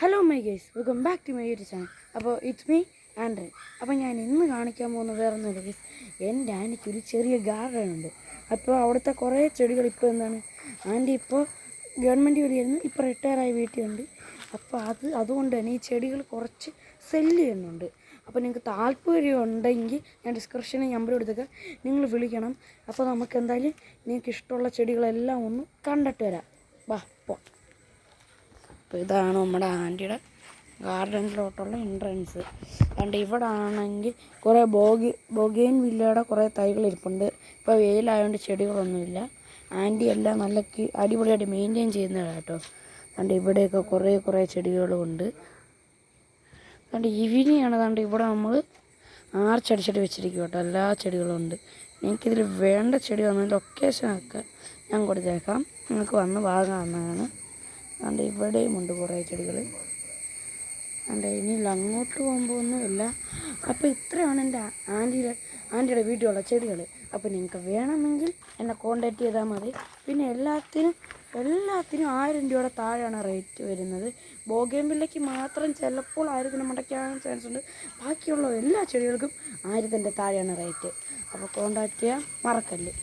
Hello my guys, welcome back to my YouTube channel. അപ്പോൾ it's me ആൻഡ്രൻ. അപ്പോൾ ഞാൻ ഇന്ന് കാണിക്കാൻ പോകുന്ന വേറെ ഒന്നുമില്ല ഗൈസ്, എൻ്റെ ആൻറ്റിക്കൊരു ചെറിയ ഗാർഡൻ ഉണ്ട്. അപ്പോൾ അവിടുത്തെ കുറേ ചെടികൾ ഇപ്പോൾ എന്താണ്, ആൻറ്റി ഇപ്പോൾ ഗവൺമെൻറ് ജോലിയായിരുന്നു, ഇപ്പോൾ റിട്ടയറായി വീട്ടിലുണ്ട്. അപ്പോൾ അതുകൊണ്ട് തന്നെ ഈ ചെടികൾ കുറച്ച് സെല്ല് ചെയ്യുന്നുണ്ട്. അപ്പോൾ നിങ്ങൾക്ക് താല്പര്യം ഉണ്ടെങ്കിൽ ഞാൻ ഡിസ്ക്രിപ്ഷനിൽ നമ്പർ കൊടുത്തേക്കാം, നിങ്ങൾ വിളിക്കണം. അപ്പോൾ നമുക്ക് എന്തായാലും നിങ്ങൾക്ക് ഇഷ്ടമുള്ള ചെടികളെല്ലാം ഒന്ന് കണ്ടിട്ട് വരാം. വാ പോ. അപ്പോൾ ഇതാണ് നമ്മുടെ ആൻറ്റിയുടെ ഗാർഡനിലോട്ടുള്ള എൻട്രൻസ്. അതുകൊണ്ട് ഇവിടെ ആണെങ്കിൽ കുറേ ബൊഗെയിൻ വില്ലയുടെ കുറേ തൈകൾ ഇരിപ്പുണ്ട്. ഇപ്പോൾ വെയിലായതുകൊണ്ട് ചെടികളൊന്നുമില്ല. ആൻറ്റി എല്ലാം നല്ല അടിപൊളിയായിട്ട് മെയിൻറ്റെയിൻ ചെയ്യുന്നതാണ് കേട്ടോ. അതുകൊണ്ട് ഇവിടെയൊക്കെ കുറേ ചെടികളുമുണ്ട്. അതുകൊണ്ട് ഇവിനെയാണ് അതുകൊണ്ട് ഇവിടെ നമ്മൾ ആർച്ചടിച്ചിട്ട് വെച്ചിരിക്കും കേട്ടോ. എല്ലാ ചെടികളും ഉണ്ട്. എനിക്കിതിൽ വേണ്ട ചെടി വന്ന ലൊക്കേഷനൊക്കെ ഞാൻ കൊടുത്തേക്കാം, നിങ്ങൾക്ക് വന്ന് വാങ്ങാവുന്നതാണ്. അതുകൊണ്ട് ഇവിടെയും ഉണ്ട് കുറേ ചെടികൾ. അതുകൊണ്ട് ഇനി അങ്ങോട്ട് പോകുമ്പോൾ ഒന്നുമില്ല. അപ്പോൾ ഇത്രയാണ് എൻ്റെ ആൻറ്റിയുടെ വീട്ടിലുള്ള ചെടികൾ. അപ്പോൾ നിങ്ങൾക്ക് വേണമെങ്കിൽ എന്നെ കോൺടാക്റ്റ് ചെയ്താൽ മതി. പിന്നെ എല്ലാത്തിനും 1000 രൂപയുടെ താഴെയാണ് റേറ്റ് വരുന്നത്. ബോഗെയിൻവില്ലയ്ക്ക് മാത്രം ചിലപ്പോൾ 1000 മടക്കാകാൻ ചാൻസ് ഉണ്ട്. ബാക്കിയുള്ള എല്ലാ ചെടികൾക്കും 1000 താഴെയാണ് റേറ്റ്. അപ്പോൾ കോൺടാക്റ്റ് ചെയ്യാൻ മറക്കല്ലേ.